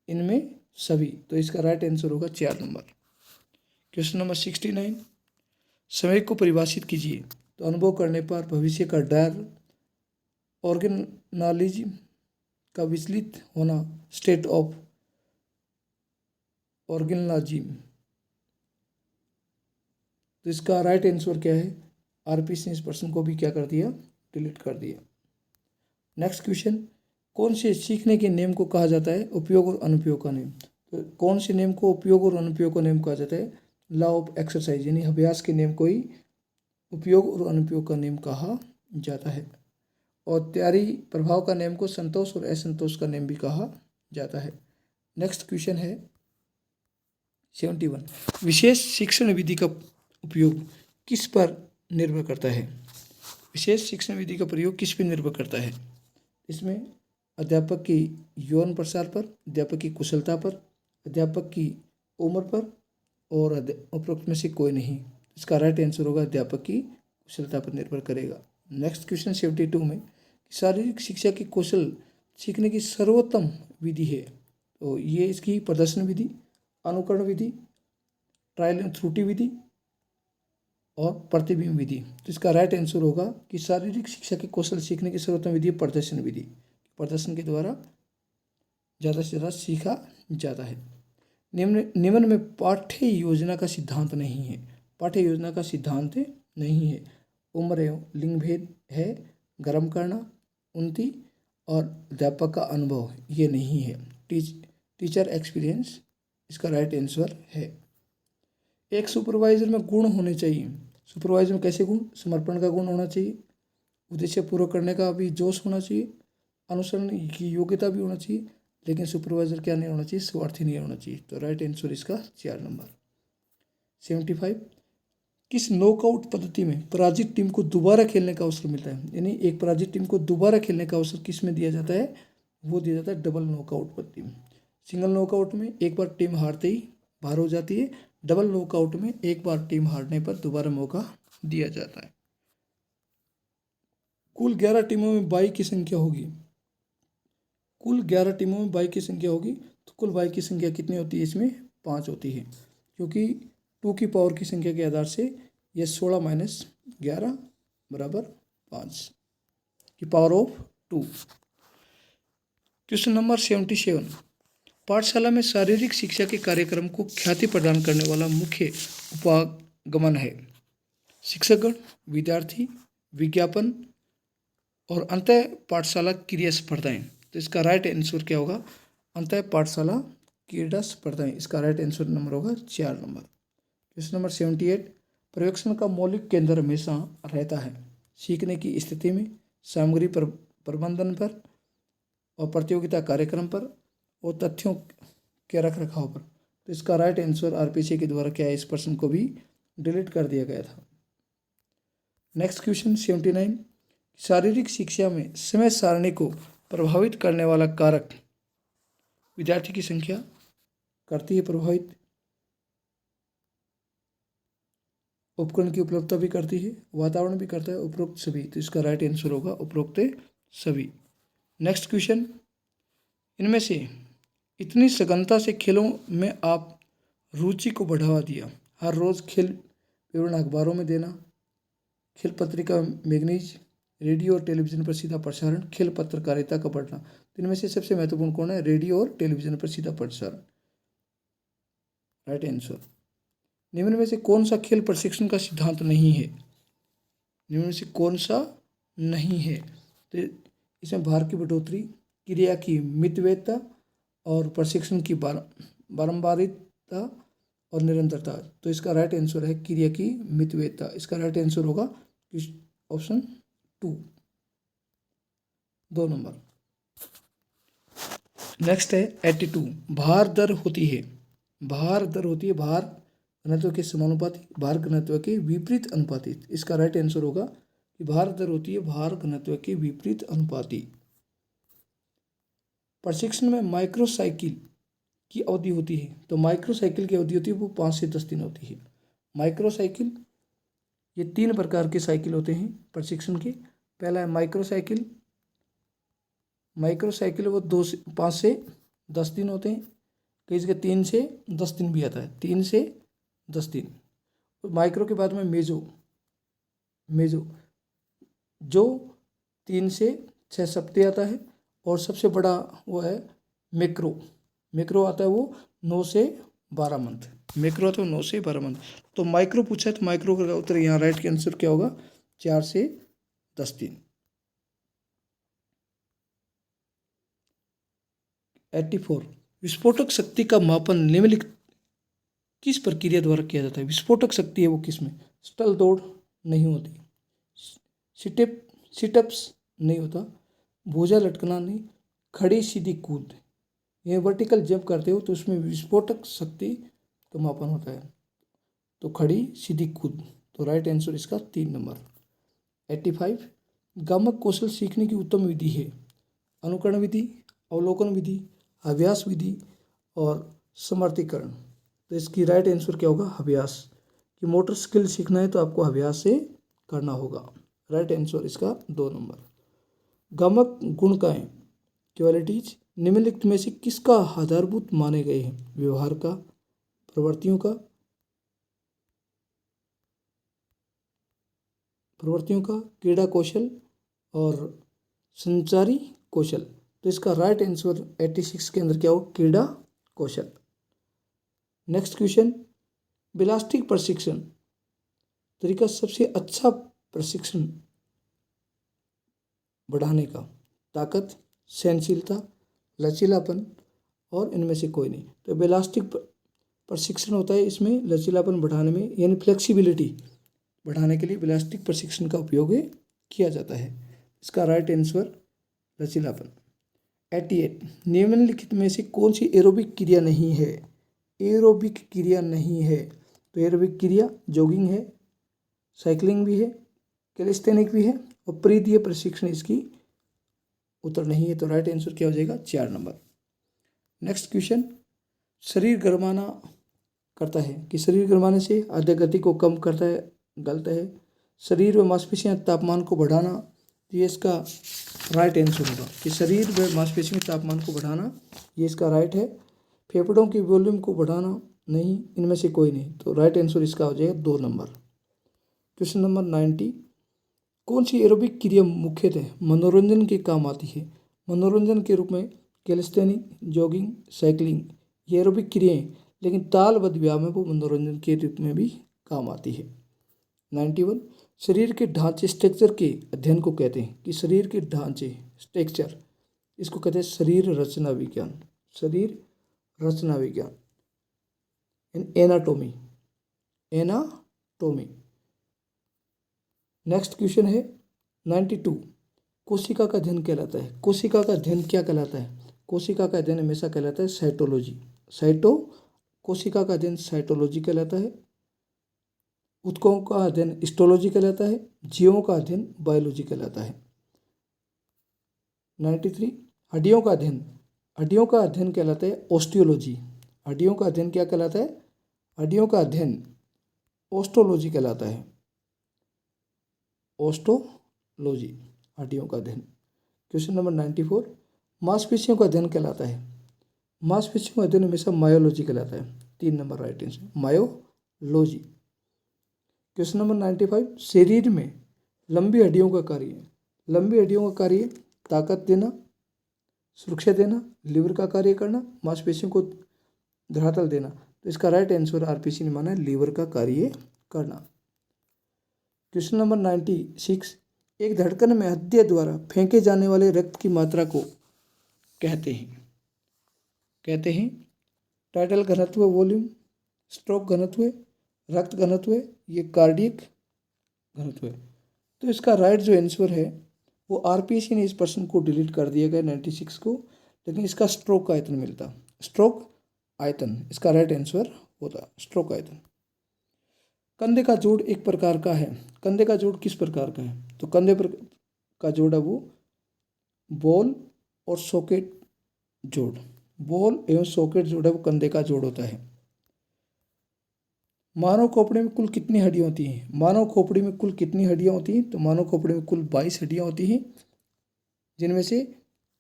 S1: इनमें सभी। तो इसका राइट आंसर होगा 4 नंबर। क्वेश्चन नंबर 69, समय को परिभाषित कीजिए। तो अनुभव करने पर भविष्य का डर, ऑर्गेनालिज्म का विचलित होना, स्टेट ऑफ ऑर्गेनालिज्म। तो इसका राइट आंसर क्या है? आरपीसी ने इस प्रश्न को भी क्या कर दिया? डिलीट कर दिया। नेक्स्ट क्वेश्चन, कौन से सीखने के नियम को कहा जाता है उपयोग और अनुपयोग का नियम? तो कौन से नियम को उपयोग और अनुपयोग का नियम कहा जाता है? लॉ ऑफ एक्सरसाइज यानी अभ्यास के नियम को ही उपयोग और अनुपयोग का नियम कहा जाता है। और तैयारी प्रभाव का नियम को संतोष और असंतोष का नियम भी कहा जाता है। नेक्स्ट क्वेश्चन है 71, विशेष शिक्षण विधि का उपयोग किस पर निर्भर करता है? विशेष शिक्षण विधि का प्रयोग किस पर निर्भर करता है? इसमें अध्यापक की यौन प्रसार पर, अध्यापक की कुशलता पर, अध्यापक की उम्र पर और उपरोक्त में से कोई नहीं। इसका राइट आंसर होगा अध्यापक की कुशलता पर निर्भर करेगा। नेक्स्ट क्वेश्चन 72 में, शारीरिक शिक्षा की कौशल सीखने की सर्वोत्तम विधि है, तो ये इसकी प्रदर्शन विधि, अनुकरण विधि, ट्रायल एंड त्रुटि विधि और प्रतिबिंब विधि। तो इसका राइट आंसर होगा कि शारीरिक शिक्षा के कौशल सीखने की सर्वोत्तम विधि प्रदर्शन विधि। प्रदर्शन के द्वारा ज़्यादा से ज़्यादा सीखा जाता है। निम्न में पाठ्य योजना का सिद्धांत नहीं है। पाठ्य योजना का सिद्धांत नहीं है। उम्र एवं लिंग भेद है, गर्म करना, उन्नति और अध्यापक का अनुभव ये नहीं है। टीचर एक्सपीरियंस इसका राइट आंसर है। एक सुपरवाइजर में गुण होने चाहिए। सुपरवाइजर में कैसे गुण? समर्पण का गुण होना चाहिए, उद्देश्य पूरा करने का भी जोश होना चाहिए, अनुसरण की योग्यता भी होना चाहिए, लेकिन सुपरवाइजर क्या नहीं होना चाहिए? स्वार्थी नहीं होना चाहिए। तो राइट आंसर इसका 4 नंबर। 75, किस नॉकआउट पद्धति में पराजित टीम को दोबारा खेलने का अवसर मिलता है? यानी एक पराजित टीम को दोबारा खेलने का अवसर किस में दिया जाता है? वो दिया जाता है डबल नॉकआउट पद्धति में। सिंगल नॉकआउट में एक बार टीम हारते ही बाहर हो जाती है। डबल नॉकआउट में एक बार टीम हारने पर दोबारा मौका दिया जाता है। कुल 11 टीमों में बाई की संख्या होगी। कुल 11 टीमों में बाई की संख्या होगी, तो कुल बाई की संख्या कितनी होती है? इसमें 5 होती है, क्योंकि 2 की पावर की संख्या के आधार से यह 16 - 11 बराबर 5 की पावर ऑफ 2। क्वेश्चन नंबर 77, पाठशाला में शारीरिक शिक्षा के कार्यक्रम को ख्याति प्रदान करने वाला मुख्य उपागमन है। शिक्षकगण, विद्यार्थी, विज्ञापन और अंतः पाठशाला क्रिया स्पर्धाएं। तो इसका राइट आंसर क्या होगा? अंतः पाठशाला क्रीड़ा स्पर्धाएं। इसका राइट आंसर नंबर होगा 4 नंबर। क्वेश्चन नंबर 78, प्रयोगशाला का मौलिक केंद्र हमेशा रहता है सीखने की स्थिति में, सामग्री पर प्रबंधन पर और प्रतियोगिता कार्यक्रम पर और तथ्यों के रख रखाव पर। तो इसका राइट आंसर आरपीसी के द्वारा क्या है? इस प्रश्न को भी डिलीट कर दिया गया था। नेक्स्ट क्वेश्चन 79, शारीरिक शिक्षा में समय सारणी को प्रभावित करने वाला कारक विद्यार्थी की संख्या करती है प्रभावित, उपकरण की उपलब्धता भी करती है, वातावरण भी करता है, उपरोक्त सभी। तो इसका राइट आंसर होगा उपरोक्त सभी। नेक्स्ट क्वेश्चन, इनमें से इतनी सघनता से खेलों में आप रुचि को बढ़ावा दिया। हर रोज खेल विवरण अखबारों में देना, खेल पत्रिका मैगजीन, रेडियो और टेलीविजन पर सीधा प्रसारण, खेल पत्रकारिता का बढ़ना। तो इनमें से सबसे महत्वपूर्ण कौन है? रेडियो और टेलीविजन पर सीधा प्रसारण। Right answer. निम्न में से कौन सा खेल प्रशिक्षण का सिद्धांत नहीं है? निम्न में से कौन सा नहीं है? तो इसमें भार की बढ़ोतरी, क्रिया की मितव्ययता और प्रशिक्षण की बारंबारिता और निरंतरता। तो इसका राइट आंसर है क्रिया की मितव्ययता। इसका राइट आंसर होगा ऑप्शन 2, 2 नंबर। नेक्स्ट है 82, भार दर होती है। भार दर होती है भार घनत्व के समानुपाती, भार घनत्व के विपरीत अनुपाती। इसका राइट आंसर होगा कि भार दर होती है भार घनत्व के विपरीत अनुपाती। प्रशिक्षण में माइक्रोसाइकिल की अवधि होती है। तो माइक्रोसाइकिल की अवधि होती है वो 5 से 10 दिन होती है। माइक्रोसाइकिल, ये 3 प्रकार के साइकिल होते हैं प्रशिक्षण के। पहला है माइक्रोसाइकिल। माइक्रोसाइकिल वो 5 से 10 दिन होते हैं, कई जगह 3 से 10 दिन भी आता है, 3 से 10 दिन। माइक्रो के बाद में मेजो जो 3 से 6 सप्ताह आता है, और सबसे बड़ा वो है मैक्रो आता है वो 9 से 12 मंथ। मैक्रो आता है 9 से 12 मंथ। तो माइक्रो पूछा है तो माइक्रो का उत्तर यहाँ राइट के आंसर क्या होगा? 4 से 10 दिन। 84, विस्फोटक शक्ति का मापन निम्नलिखित किस प्रक्रिया द्वारा किया जाता है? विस्फोटक शक्ति है वो किस में? स्टल दौड़ नहीं होती, सिटअप्स नहीं होता, भुजा लटकना नहीं, खड़ी सीधी कूद, ये वर्टिकल जंप करते हो तो उसमें विस्फोटक शक्ति का मापन होता है। तो खड़ी सीधी कूद। तो राइट आंसर इसका 3 नंबर। 85। गामक कौशल सीखने की उत्तम विधि है अनुकरण विधि, अवलोकन विधि, अभ्यास विधि और समर्थीकरण। तो इसकी राइट आंसर क्या होगा? अभ्यास। कि मोटर स्किल सीखना है तो आपको अभ्यास से करना होगा। राइट आंसर इसका 2 नंबर। गामक गुणकाएं क्वालिटीज निम्नलिखित में से किसका आधारभूत माने गए हैं? व्यवहार का, प्रवृत्तियों का, क्रीड़ा कौशल और संचारी कौशल। तो इसका राइट आंसर 86 के अंदर क्या हो? क्रीड़ा कौशल। नेक्स्ट क्वेश्चन, बिलास्टिक प्रशिक्षण तरीका सबसे अच्छा प्रशिक्षण बढ़ाने का? ताकत, सहनशीलता, लचीलापन और इनमें से कोई नहीं। तो बिलास्टिक प्रशिक्षण होता है इसमें लचीलापन बढ़ाने में, यानी फ्लेक्सिबिलिटी बढ़ाने के लिए बिलास्टिक प्रशिक्षण का उपयोग किया जाता है। इसका राइट आंसर लचीलापन। 88 निम्नलिखित में से कौन सी एरोबिक क्रिया नहीं है? एरोबिक क्रिया नहीं है तो एरोबिक क्रिया जॉगिंग है, साइकिलिंग भी है, कैलिस्थेनिक भी है और परिधीय प्रशिक्षण इसकी उत्तर नहीं है। तो राइट आंसर क्या हो जाएगा? 4 नंबर। नेक्स्ट क्वेश्चन, शरीर गरमाना करता है कि शरीर गरमाने से आद्य गति को कम करता है? गलत है। शरीर व मांसपेशियां तापमान को बढ़ाना, ये इसका राइट आंसर होगा कि शरीर व मांसपेशियों के तापमान को बढ़ाना, ये इसका राइट है। फेफड़ों की वॉल्यूम को बढ़ाना, नहीं, इनमें से कोई नहीं। तो राइट आंसर इसका हो जाएगा 2 नंबर। क्वेश्चन नंबर 90, कौन सी एरोबिक क्रिया मुख्यतः मनोरंजन के काम आती है? मनोरंजन के रूप में कैलिस्थेनिक, जॉगिंग, साइकिलिंग ये एरोबिक क्रियाएं, लेकिन तालबद्ध व्यायाम है वो मनोरंजन के रूप में भी काम आती है। 91 शरीर के ढांचे स्ट्रक्चर के अध्ययन को कहते हैं कि शरीर के ढांचे स्ट्रक्चर इसको कहते हैं शरीर रचना विज्ञान। शरीर रचना विज्ञान, एनाटोमी। नेक्स्ट क्वेश्चन है 92, कोशिका का अध्ययन कहलाता है? कोशिका का अध्ययन क्या कहलाता है? कोशिका का अध्ययन हमेशा कहलाता है साइटोलॉजी। कोशिका का अध्ययन साइटोलॉजी कहलाता है। ऊतकों का अध्ययन हिस्टोलॉजी कहलाता है। जीवों का अध्ययन बायोलॉजी कहलाता है। 93 हड्डियों का अध्ययन कहलाता है ऑस्टियोलॉजी। हड्डियों का अध्ययन क्या कहलाता है? हड्डियों का अध्ययन ऑस्टोलॉजी कहलाता है। ऑस्टोलॉजी, हड्डियों का अध्ययन। क्वेश्चन नंबर 94 मांसपेशियों का अध्ययन कहलाता है? मांसपेशियों का अध्ययन हमेशा मायोलॉजी कहलाता है। 3 number right answer, myology. Question number 95 शरीर में लंबी हड्डियों का कार्य? लंबी हड्डियों का कार्य ताकत देना, सुरक्षा देना, लीवर का कार्य करना, मांसपेशियों को धरातल देना। तो इसका राइट आंसर आरपीसी ने माना है लीवर का कार्य करना। क्वेश्चन नंबर 96 एक धड़कन में हृदय द्वारा फेंके जाने वाले रक्त की मात्रा को कहते हैं टाइटल घनत्व, वॉल्यूम, स्ट्रोक घनत्व, रक्त घनत्व, ये कार्डियक घनत्व है। तो इसका राइट जो आंसर है वो आरपीसी ने इस प्रश्न को डिलीट कर दिया गया 96 को, लेकिन इसका स्ट्रोक आयतन मिलता। स्ट्रोक आयतन इसका राइट आंसर होता, स्ट्रोक आयतन। कंधे का जोड़ एक प्रकार का है। कंधे का जोड़ किस प्रकार का है? तो कंधे पर का जोड़ है वो बॉल और सॉकेट जोड़। बॉल एवं सॉकेट जोड़ है वो कंधे का जोड़ होता है। मानव खोपड़ी में कुल कितनी हड्डियां होती हैं? मानव खोपड़ी में कुल कितनी हड्डियां होती हैं? तो मानव खोपड़ी में कुल 22 हड्डियां होती हैं, जिनमें से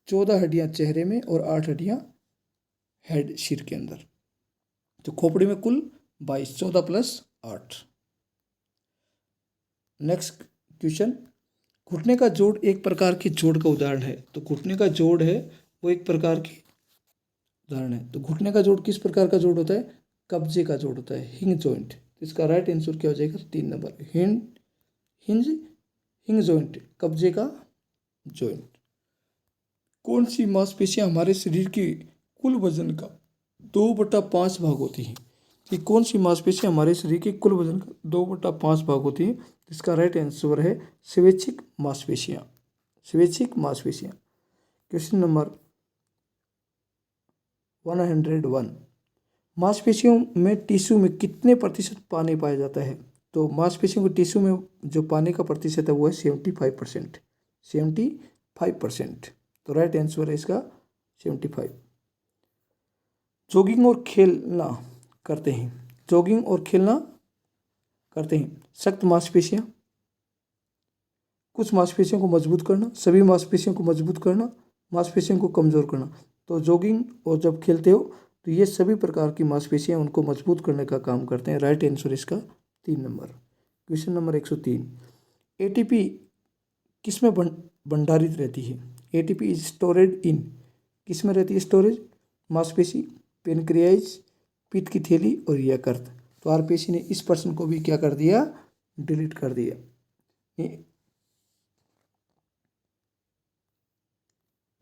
S1: 14 हड्डियां चेहरे में और 8 हड्डियां हेड, सिर के अंदर। तो खोपड़ी में कुल 22, 14 प्लस 8। नेक्स्ट क्वेश्चन, घुटने का जोड़ एक प्रकार के जोड़ का उदाहरण है। तो घुटने का जोड़ है वो एक प्रकार की उदाहरण है। तो घुटने का जोड़ किस प्रकार का जोड़ होता है? कब्जे का जोड़ होता है, हिंज जॉइंट। इसका राइट आंसर क्या हो जाएगा? 3 नंबर, हिंज जॉइंट, कब्जे का जॉइंट। कौन सी मांसपेशियां हमारे शरीर के कुल वजन का 2/5 भाग होती हैं? कि कौन सी मांसपेशियां हमारे शरीर के कुल वजन का 2/5 भाग होती है? इसका राइट आंसर है स्वैच्छिक मांसपेशियां। स्वैच्छिक मांसपेशियां। क्वेश्चन नंबर 101 मांसपेशियों में टिश्यू में कितने प्रतिशत पानी पाया जाता है? तो मांसपेशियों के टिश्यू में जो पानी का प्रतिशत है वो है 75%। 75%। तो राइट आंसर है इसका 75। जॉगिंग और खेलना करते हैं। जॉगिंग और खेलना करते हैं सख्त मांसपेशियां, कुछ मांसपेशियों को मजबूत करना, सभी मांसपेशियों को मजबूत करना, मांसपेशियों को कमजोर करना। तो जॉगिंग और जब खेलते हो तो ये सभी प्रकार की मांसपेशियां उनको मजबूत करने का काम करते हैं। राइट आंसर इसका 3 नंबर। Question number 103। एटीपी किस में भंडारित रहती है? एटीपी इज स्टोरेड इन, किस में रहती है स्टोरेज? मांसपेशी, पेनक्रियाज, पित्त की थैली और यकृत। तो आरपीसी ने इस प्रश्न को भी क्या कर दिया? डिलीट कर दिया।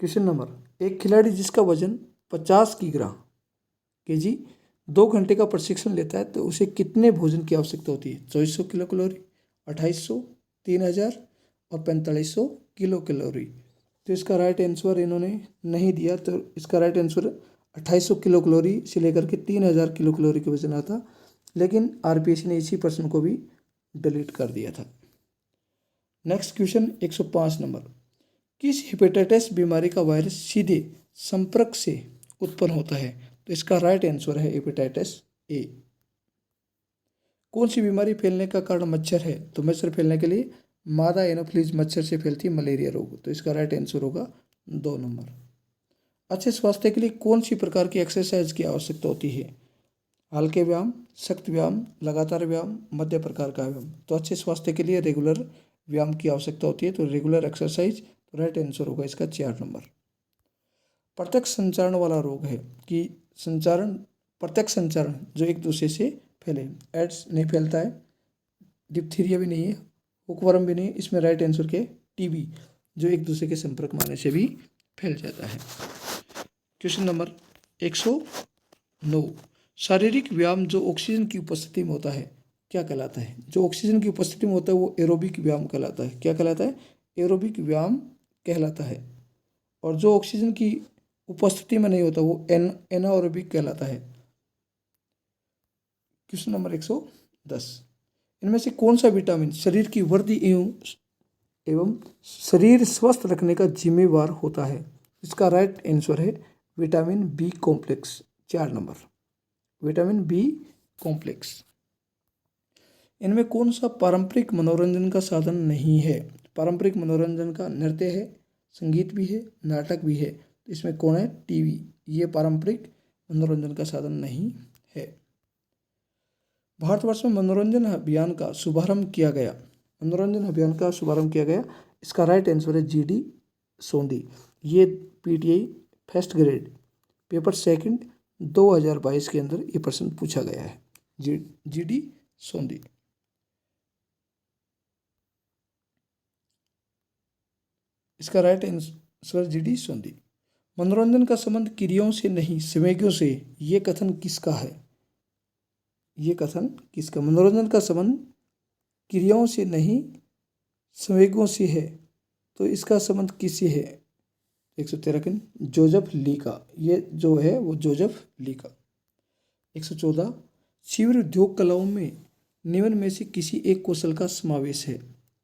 S1: क्वेश्चन नंबर, एक खिलाड़ी जिसका वजन 50 केजी 2 घंटे का प्रशिक्षण लेता है तो उसे कितने भोजन की आवश्यकता होती है? 2400 किलो कैलोरी, 2800, 3000 और 4500 किलो कैलोरी। तो इसका राइट आंसर इन्होंने नहीं दिया, तो इसका राइट आंसर 2800 किलो कैलोरी से लेकर के 3000 किलो कैलोरी के वजन आता, लेकिन आरपीएससी ने इसी प्रश्न को भी डिलीट कर दिया था। नेक्स्ट क्वेश्चन 105 नंबर, किस हेपेटाइटिस बीमारी का वायरस सीधे संपर्क से उत्पन्न होता है? तो इसका राइट आंसर है हेपेटाइटिस ए। कौन सी बीमारी फैलने का कारण मच्छर है? तो मच्छर फैलने के लिए मादा एनोफिलीज मच्छर से फैलती है मलेरिया रोग। तो इसका राइट आंसर होगा 2 नंबर। अच्छे स्वास्थ्य के लिए कौन सी प्रकार की एक्सरसाइज की आवश्यकता होती है? हल्के व्यायाम, सख्त व्यायाम, लगातार व्यायाम, मध्य प्रकार का व्यायाम। तो अच्छे स्वास्थ्य के लिए रेगुलर व्यायाम की आवश्यकता होती है, तो रेगुलर एक्सरसाइज। तो राइट आंसर होगा इसका 4 नंबर। प्रत्यक्ष संचारण वाला रोग है कि प्रत्यक्ष संचारण जो एक दूसरे से फैले। एड्स नहीं फैलता है, डिप्थीरिया भी नहीं है, हुकवर्म भी नहीं। इसमें राइट आंसर के टीबी जो एक दूसरे के संपर्क में आने से भी फैल जाता है। क्वेश्चन नंबर 109, शारीरिक व्यायाम जो ऑक्सीजन की उपस्थिति में होता है क्या कहलाता है? जो ऑक्सीजन की उपस्थिति में होता है वो एरोबिक व्यायाम कहलाता है। क्या कहलाता है? एरोबिक व्यायाम कहलाता है। और जो ऑक्सीजन की उपस्थिति में नहीं होता वो एनाएरोबिक कहलाता है। क्वेश्चन नंबर 110, इनमें से कौन सा विटामिन शरीर की वृद्धि एवं शरीर स्वस्थ रखने का जिम्मेवार होता है? इसका राइट आंसर है vitamin B complex, 4 number, vitamin B complex. इनमें कौन सा पारंपरिक मनोरंजन का साधन नहीं है? पारंपरिक मनोरंजन का नृत्य है, संगीत भी है, नाटक भी है। इसमें कौन है? टीवी। ये पारंपरिक मनोरंजन का साधन नहीं है। भारतवर्ष में मनोरंजन अभियान का शुभारंभ किया गया। मनोरंजन अभियान का शुभारंभ किया गया, इसका राइट आंसर है जीडी सोंदी। ये PTI first grade paper second 2022 के अंदर ये प्रश्न पूछा गया है। जीडी सोंदी। इसका राइट आंसर जीडी सोंदी। मनोरंजन का संबंध क्रियाओं से नहीं संवेगों से, ये कथन किसका है? ये कथन किसका? मनोरंजन का संबंध क्रियाओं से नहीं संवेगों से है, तो इसका संबंध किससे है? 113 के जोसेफ ली का, ये जो है वो जोसेफ ली का। 114, शिविर उद्योग कलाओं में निम्न में से किसी एक कौशल का समावेश है।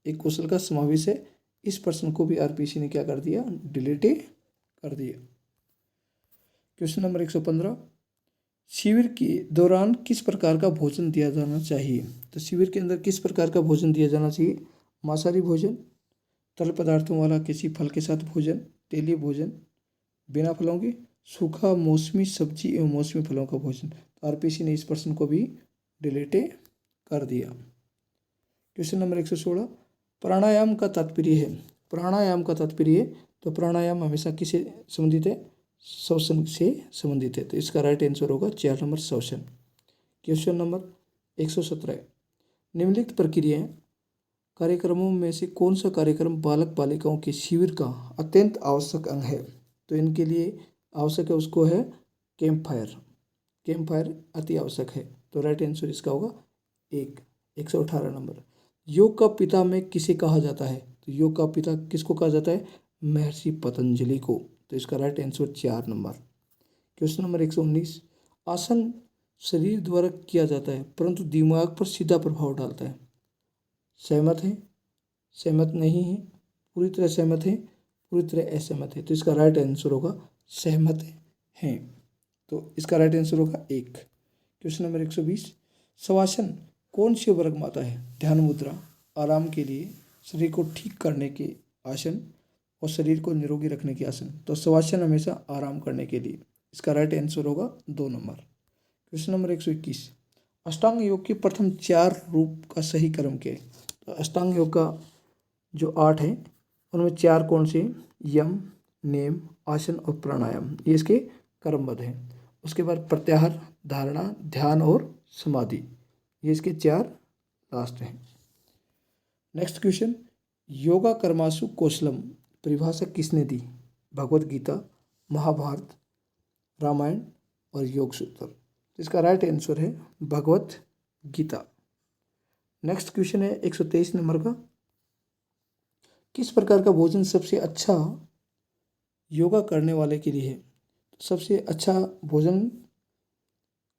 S1: एक कौशल का समावेश है, इस प्रश्न को भी आरपीसी ने क्या कर दिया? डिलीट कर दिया। क्वेश्चन नंबर 115, शिविर के दौरान किस प्रकार का भोजन दिया जाना चाहिए? तो शिविर के अंदर किस प्रकार का भोजन दिया जाना चाहिए? मांसाहारी भोजन, तरल पदार्थों वाला किसी फल के साथ भोजन, तेलीय भोजन, बिना फलों के, सूखा मौसमी सब्जी एवं मौसमी फलों का भोजन। आरपीसी ने इस प्रश्न को भी डिलीट कर दिया। क्वेश्चन नंबर 116, प्राणायाम का तात्पर्य है। प्राणायाम का तात्पर्य है, तो प्राणायाम हमेशा किससे संबंधित है? श्वसन से संबंधित है। तो इसका राइट आंसर होगा 4 नंबर श्वसन। क्वेश्चन नंबर 117, निम्नलिखित प्रक्रियाएं कार्यक्रमों में से कौन सा कार्यक्रम बालक बालिकाओं के शिविर का अत्यंत आवश्यक अंग है? तो इनके लिए आवश्यक है उसको है कैंप फायर। कैंप फायर अति आवश्यक है। तो राइट आंसर इसका होगा 118 नंबर। योग का पिता में किसे कहा जाता है? तो योग का पिता किसको कहा जाता है? महर्षि पतंजलि को। तो इसका right answer 4 number. Question number 119, आसन शरीर द्वारा किया जाता है परंतु दिमाग पर सीधा प्रभाव डालता है। सहमत हैं, सहमत नहीं है, पूरी तरह सहमत है, पूरी तरह असहमत है। तो इसका राइट आंसर होगा सहमत हैं। तो इसका राइट आंसर होगा 1। क्वेश्चन नंबर 120, शवासन कौन सी वर्गमाता है? ध्यान मुद्रा, आराम के लिए, शरीर को ठीक करने के आसन और शरीर को निरोगी रखने के आसन। तो शवासन हमेशा आराम करने के लिए। इसका राइट आंसर होगा 2 नंबर। क्वेश्चन नंबर 121, अष्टांग योग के प्रथम 4 रूप का सही क्रम क्या है? तो अष्टांग योग का जो 8 है उनमें 4 कौन से? यम, नियम, आसन और प्राणायाम, ये इसके क्रमबद्ध हैं। उसके बाद प्रत्याहार, धारणा, ध्यान और समाधि, ये इसके 4 लास्ट हैं। नेक्स्ट क्वेश्चन, योगा कर्मासु कौशलम परिभाषा किसने दी? भगवत गीता, महाभारत, रामायण और योग सूत्र। इसका राइट आंसर है भगवत गीता। नेक्स्ट क्वेश्चन है 123 नंबर का, किस प्रकार का भोजन सबसे अच्छा योगा करने वाले के लिए है? सबसे अच्छा भोजन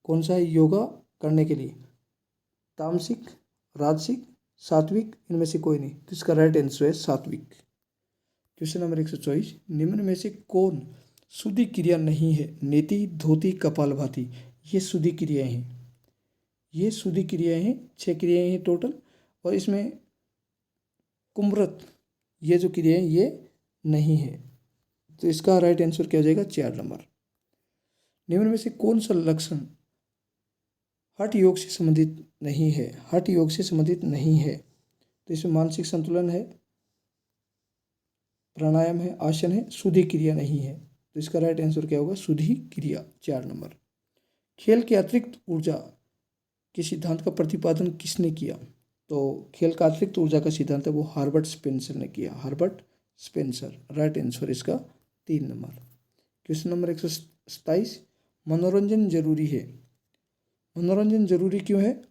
S1: कौन सा है योगा करने के लिए? तामसिक, राजसिक, सात्विक, इनमें से कोई नहीं। तो इसका राइट आंसर है सात्विक। क्वेश्चन नंबर 124, निम्न में से कौन शुद्धि क्रिया नहीं है? नेति, धोती, कपालभाति, ये शुद्धि क्रियाएं हैं। ये शुद्धि क्रियाएं हैं, 6 क्रियाएं हैं टोटल, और इसमें कुम्भरत, ये जो क्रियाएं ये नहीं है। तो इसका राइट आंसर क्या हो जाएगा? 4 नंबर। निम्न में से कौन सा लक्षण हठ योग से संबंधित नहीं है? हठ योग से संबंधित नहीं है। तो इसमें मानसिक संतुलन है, प्राणायाम है, आसन है, शुद्धि क्रिया नहीं है। तो इसका राइट आंसर क्या होगा? शुद्धि क्रिया, 4 नंबर। खेल के अतिरिक्त ऊर्जा के सिद्धांत का प्रतिपादन किसने किया? तो खेल का अतिरिक्त ऊर्जा का सिद्धांत है वो हर्बर्ट स्पेंसर ने किया, हर्बर्ट स्पेंसर। राइट आंसर इसका 3 नंबर। क्वेश्चन नंबर 127, मनोरंजन जरूरी है। मनोरंजन जरूरी क्यों है?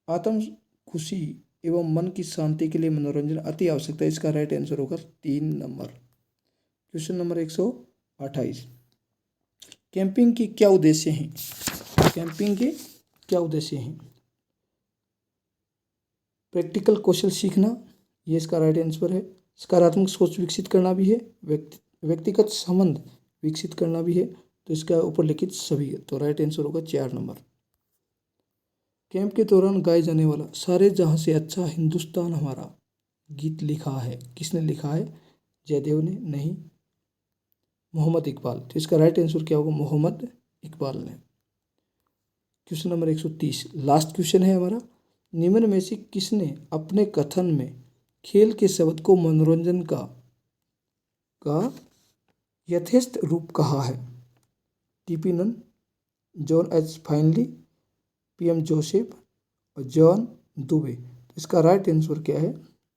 S1: आत्म खुशी एवं मन की शांति के लिए मनोरंजन अति आवश्यकता है। इसका राइट आंसर होगा 3 नंबर। क्वेश्चन नंबर 128, कैंपिंग के क्या उद्देश्य हैं? कैंपिंग के क्या उद्देश्य हैं? प्रैक्टिकल कौशल सीखना, ये इसका राइट आंसर है। सकारात्मक सोच विकसित करना भी है, व्यक्तिगत संबंध विकसित करना भी है। तो इसका ऊपर लिखित सभी है। तो राइट आंसर होगा 4 नंबर। कैंप के दौरान गाए जाने वाला सारे जहां से अच्छा हिंदुस्तान हमारा गीत लिखा है, किसने लिखा है? जयदेव ने? नहीं, मोहम्मद इकबाल। तो इसका राइट आंसर क्या होगा? मोहम्मद इकबाल ने। क्वेश्चन नंबर 130, लास्ट क्वेश्चन है हमारा, निम्न में से किसने अपने कथन में खेल के शब्द को मनोरंजन का यथेष्ट रूप कहा है? TP Nunn, John H Finley, PM Joseph और जॉन दुबे। तो इसका राइट आंसर क्या है?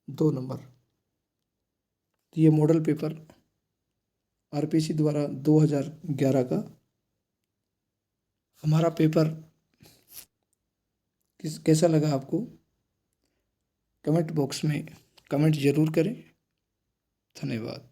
S1: 2 नंबर। तो ये मॉडल पेपर आरपीसी द्वारा 2011 का हमारा पेपर कैसा लगा आपको? कमेंट बॉक्स में कमेंट जरूर करें। धन्यवाद।